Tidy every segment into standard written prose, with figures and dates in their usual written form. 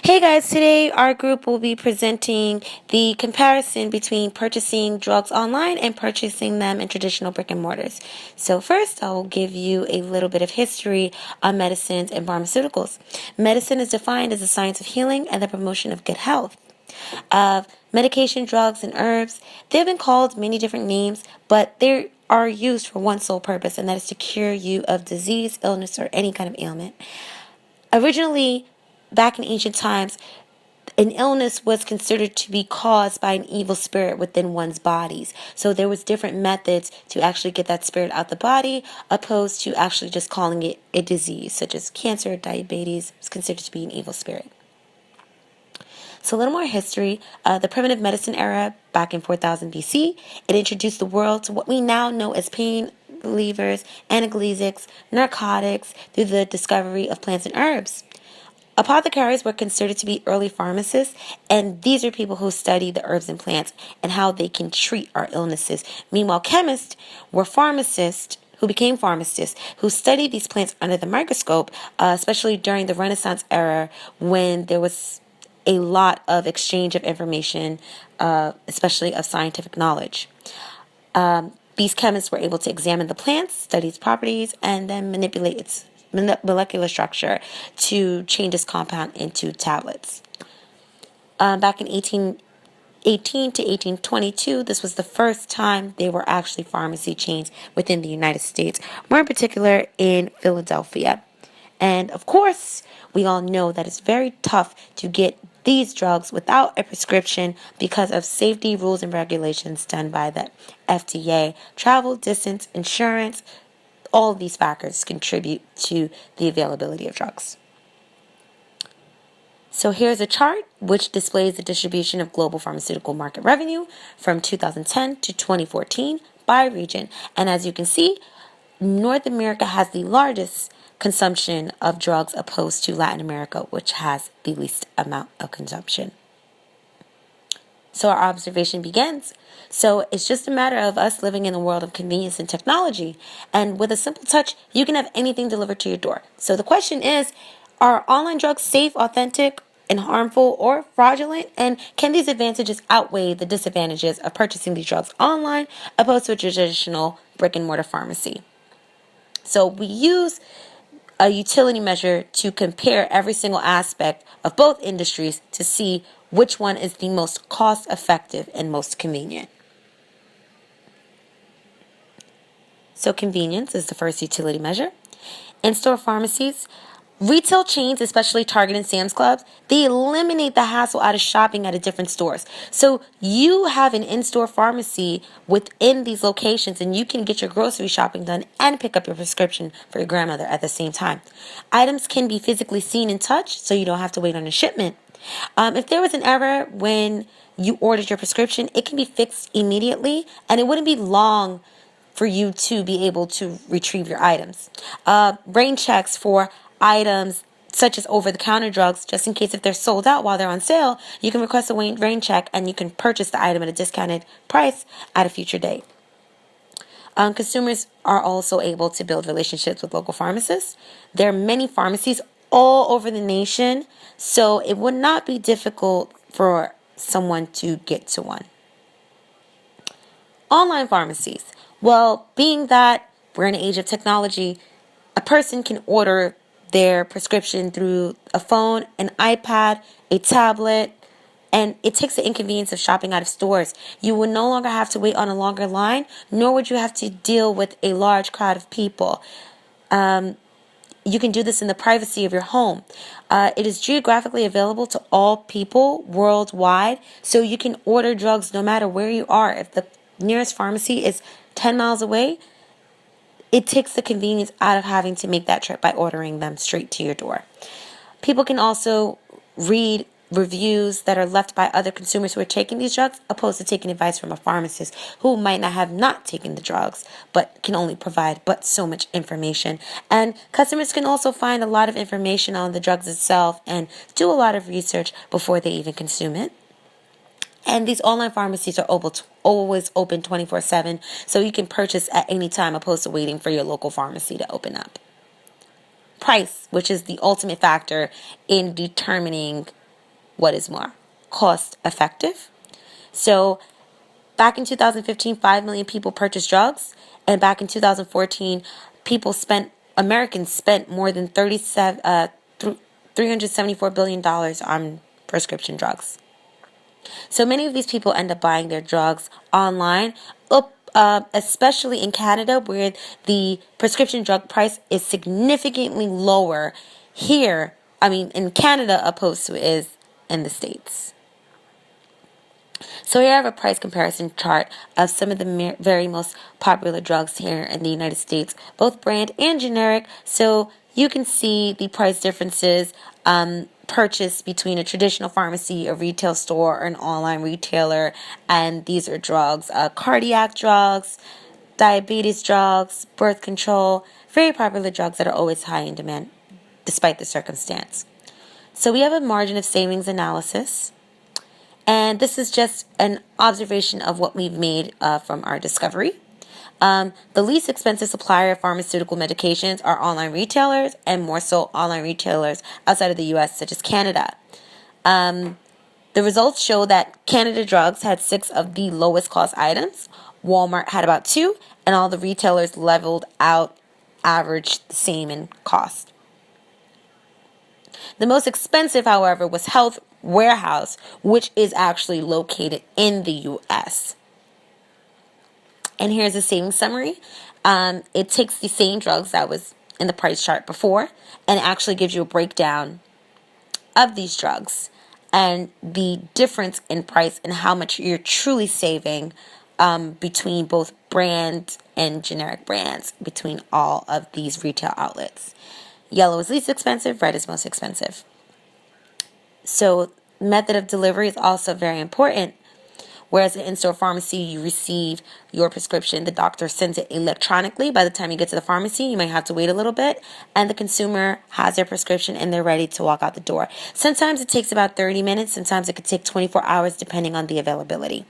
Hey guys, today our group will be presenting the comparison between purchasing drugs online and purchasing them in traditional brick and mortars. So first, I will give you a little bit of history on medicines and pharmaceuticals. Medicine is defined as the science of healing and the promotion of good health. Medication, drugs, and herbs, they've been called many different names, but they are used for one sole purpose, and that is to cure you of disease, illness, or any kind of ailment. Originally, back in ancient times, an illness was considered to be caused by an evil spirit within one's bodies. So there was different methods to actually get that spirit out the body, opposed to actually just calling it a disease, such as cancer, diabetes. It's considered to be an evil spirit. So a little more history. The primitive medicine era, back in 4000 BC, it introduced the world to what we now know as pain relievers, analgesics, narcotics, through the discovery of plants and herbs. Apothecaries were considered to be early pharmacists, and these are people who study the herbs and plants and how they can treat our illnesses. Meanwhile, chemists were pharmacists who became pharmacists who studied these plants under the microscope, especially during the Renaissance era when there was a lot of exchange of information, especially of scientific knowledge. These chemists were able to examine the plants, study its properties, and then manipulate its molecular structure to change this compound into tablets. Back in 1818 to 1822, this was the first time they were actually pharmacy chains within the United States, more in particular in Philadelphia. And of course, we all know that it's very tough to get these drugs without a prescription because of safety rules and regulations done by the FDA, travel, distance, insurance. All of these factors contribute to the availability of drugs. So here's a chart which displays the distribution of global pharmaceutical market revenue from 2010 to 2014 by region. And as you can see, North America has the largest consumption of drugs opposed to Latin America, which has the least amount of consumption. So our observation begins. So it's just a matter of us living in a world of convenience and technology. And with a simple touch, you can have anything delivered to your door. So the question is, are online drugs safe, authentic, and harmful or fraudulent? And can these advantages outweigh the disadvantages of purchasing these drugs online opposed to a traditional brick and mortar pharmacy? So we use a utility measure to compare every single aspect of both industries to see which one is the most cost effective and most convenient. So convenience is the first utility measure. In-store pharmacies, retail chains, especially Target and Sam's Club, they eliminate the hassle out of shopping at different stores. So you have an in-store pharmacy within these locations, and you can get your grocery shopping done and pick up your prescription for your grandmother at the same time. Items can be physically seen and touched, so you don't have to wait on a shipment. If there was an error when you ordered your prescription, it can be fixed immediately, and it wouldn't be long for you to be able to retrieve your items. Rain checks for items such as over-the-counter drugs, just in case if they're sold out while they're on sale, you can request a rain check and you can purchase the item at a discounted price at a future date. Consumers are also able to build relationships with local pharmacists. There are many pharmacies all over the nation, so it would not be difficult for someone to get to one. Online pharmacies. Well, being that we're in an age of technology, a person can order their prescription through a phone, an iPad, a tablet, and it takes the inconvenience of shopping out of stores. You will no longer have to wait on a longer line, nor would you have to deal with a large crowd of people. You can do this in the privacy of your home. It is geographically available to all people worldwide, so you can order drugs no matter where you are. If the nearest pharmacy is 10 miles away, it takes the convenience out of having to make that trip by ordering them straight to your door. People can also read reviews that are left by other consumers who are taking these drugs, opposed to taking advice from a pharmacist who might not taken the drugs, but can only provide but so much information. And customers can also find a lot of information on the drugs itself and do a lot of research before they even consume it. And these online pharmacies are always open 24/7, so you can purchase at any time opposed to waiting for your local pharmacy to open up. Price, which is the ultimate factor in determining what is more cost effective. So back in 2015, 5 million people purchased drugs, and back in 2014, Americans spent more than $374 billion on prescription drugs. So many of these people end up buying their drugs online, especially in Canada, where the prescription drug price is significantly lower in Canada, opposed to it is in the States. So here I have a price comparison chart of some of the very most popular drugs here in the United States, both brand and generic. So you can see the price differences purchased between a traditional pharmacy, a retail store, or an online retailer. And these are drugs, cardiac drugs, diabetes drugs, birth control, very popular drugs that are always high in demand despite the circumstance. So we have a margin of savings analysis. And this is just an observation of what we've made from our discovery. The least expensive supplier of pharmaceutical medications are online retailers, and more so online retailers outside of the U.S., such as Canada. The results show that Canada Drugs had 6 of the lowest cost items. Walmart had about 2, and all the retailers leveled out, averaged the same in cost. The most expensive, however, was Health Warehouse, which is actually located in the U.S. And here's a savings summary. It takes the same drugs that was in the price chart before and actually gives you a breakdown of these drugs and the difference in price and how much you're truly saving between both brand and generic brands between all of these retail outlets. Yellow is least expensive, red is most expensive. So method of delivery is also very important. Whereas in in-store pharmacy, you receive your prescription, the doctor sends it electronically. By the time you get to the pharmacy, you might have to wait a little bit, and the consumer has their prescription and they're ready to walk out the door. Sometimes it takes about 30 minutes, sometimes it could take 24 hours depending on the availability.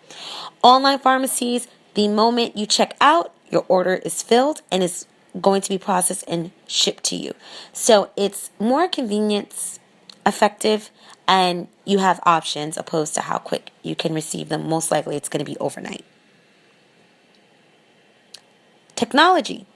Online pharmacies, the moment you check out, your order is filled and is going to be processed and shipped to you. So it's more convenience effective, and you have options opposed to how quick you can receive them. Most likely it's going to be overnight. Technology.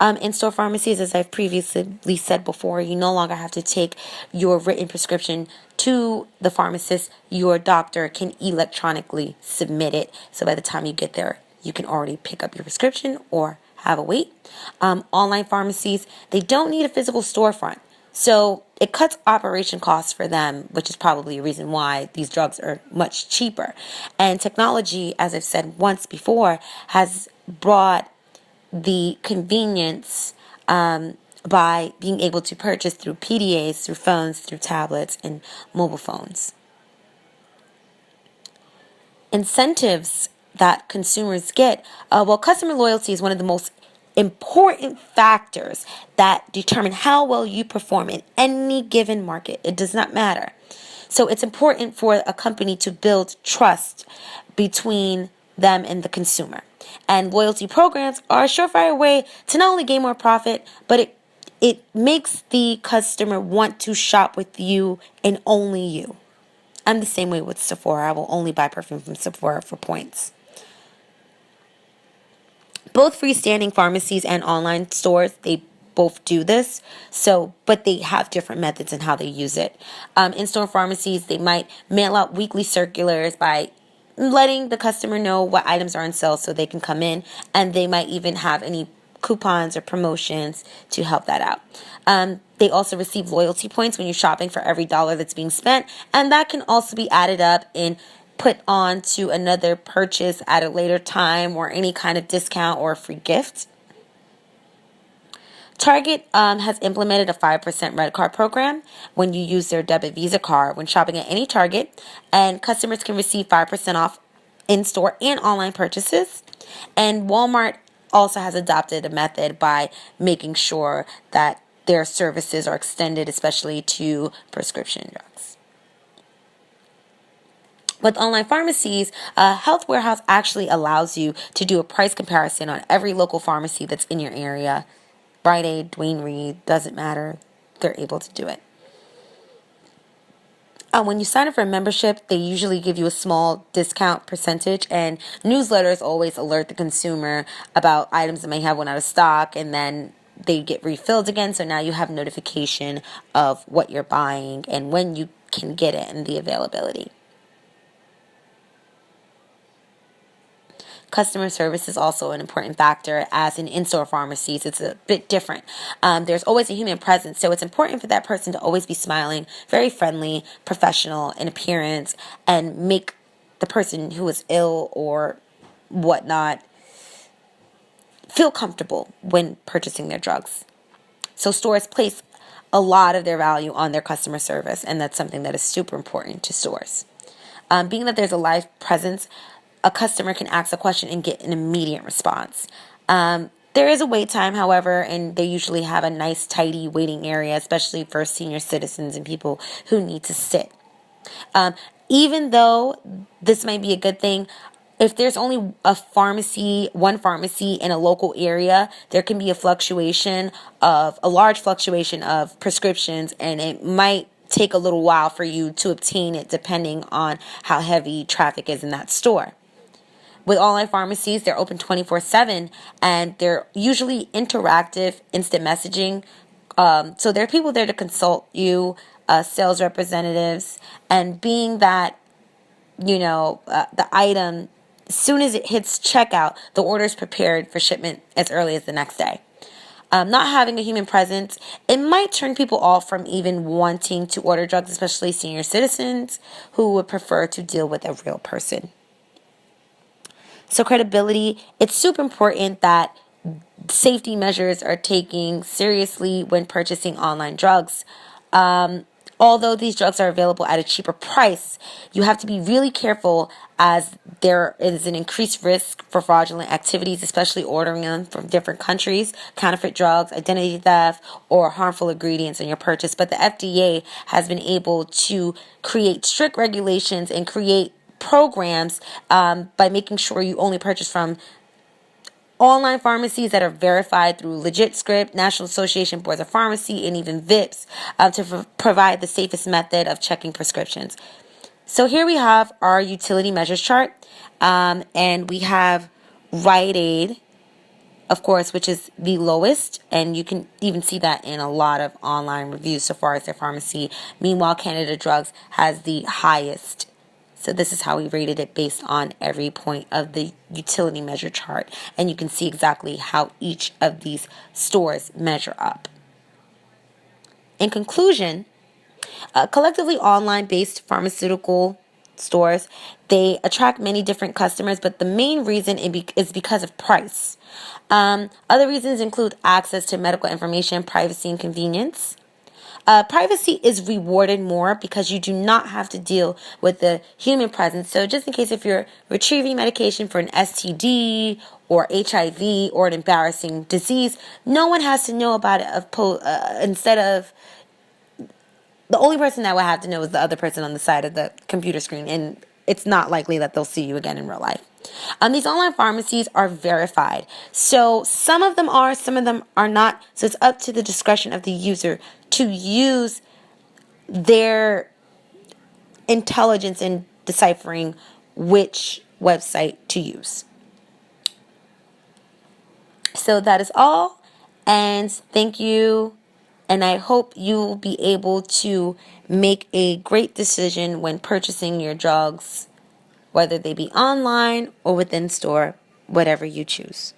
In-store pharmacies, as I've previously said before, you no longer have to take your written prescription to the pharmacist. Your doctor can electronically submit it. So by the time you get there, you can already pick up your prescription or have a wait. Online pharmacies, they don't need a physical storefront. So it cuts operation costs for them, which is probably a reason why these drugs are much cheaper. And technology, as I've said once before, has brought the convenience by being able to purchase through PDAs, through phones, through tablets, and mobile phones. Incentives that consumers get, customer loyalty is one of the most important factors that determine how well you perform in any given market. It does not matter. So it's important for a company to build trust between them and the consumer. And loyalty programs are a surefire way to not only gain more profit, but it makes the customer want to shop with you and only you. I'm the same way with Sephora. I will only buy perfume from Sephora for points. Both freestanding pharmacies and online stores, they both do this, but they have different methods in how they use it. In-store pharmacies, they might mail out weekly circulars by letting the customer know what items are on sale so they can come in, and they might even have any coupons or promotions to help that out. They also receive loyalty points when you're shopping for every dollar that's being spent, and that can also be added up and put on to another purchase at a later time or any kind of discount or free gift. Target has implemented a 5% red card program when you use their debit Visa card when shopping at any Target, and customers can receive 5% off in-store and online purchases. And Walmart also has adopted a method by making sure that their services are extended, especially to prescription drugs. With online pharmacies, Health Warehouse actually allows you to do a price comparison on every local pharmacy that's in your area. Rite Aid, Duane Reade, doesn't matter. They're able to do it. When you sign up for a membership, they usually give you a small discount percentage, and newsletters always alert the consumer about items that may have went out of stock, and then they get refilled again. So now you have notification of what you're buying and when you can get it and the availability. Customer service is also an important factor, as in in-store pharmacies. It's a bit different. There's always a human presence, so it's important for that person to always be smiling, very friendly, professional in appearance, and make the person who is ill or whatnot feel comfortable when purchasing their drugs. So stores place a lot of their value on their customer service, and that's something that is super important to stores. Being that there's a live presence, a customer can ask a question and get an immediate response. There is a wait time, however, and they usually have a nice, tidy waiting area, especially for senior citizens and people who need to sit. Even though this might be a good thing, if there's only one pharmacy in a local area, there can be a large fluctuation of prescriptions, and it might take a little while for you to obtain it depending on how heavy traffic is in that store. With online pharmacies, they're open 24/7, and they're usually interactive, instant messaging. So there are people there to consult you, sales representatives, and being that, the item, as soon as it hits checkout, the order is prepared for shipment as early as the next day. Not having a human presence, it might turn people off from even wanting to order drugs, especially senior citizens who would prefer to deal with a real person. So credibility, it's super important that safety measures are taken seriously when purchasing online drugs. Although these drugs are available at a cheaper price, you have to be really careful, as there is an increased risk for fraudulent activities, especially ordering them from different countries, counterfeit drugs, identity theft, or harmful ingredients in your purchase. But the FDA has been able to create strict regulations and create programs by making sure you only purchase from online pharmacies that are verified through Legit Script, National Association Boards of Pharmacy, and even VIPs to provide the safest method of checking prescriptions. So here we have our utility measures chart, and we have Rite Aid, of course, which is the lowest, and you can even see that in a lot of online reviews so far as their pharmacy. Meanwhile, Canada Drugs has the highest. So this is how we rated it based on every point of the utility measure chart. And you can see exactly how each of these stores measure up. In conclusion, collectively online-based pharmaceutical stores, they attract many different customers, but the main reason is because of price. Other reasons include access to medical information, privacy, and convenience. Privacy is rewarded more because you do not have to deal with the human presence. So just in case if you're retrieving medication for an STD or HIV or an embarrassing disease, no one has to know about it. Instead of the only person that would have to know is the other person on the side of the computer screen, and it's not likely that they'll see you again in real life. These online pharmacies are verified. So some of them are, some of them are not. So it's up to the discretion of the user to use their intelligence in deciphering which website to use. So that is all. And thank you. And I hope you will be able to make a great decision when purchasing your drugs, whether they be online or within store, whatever you choose.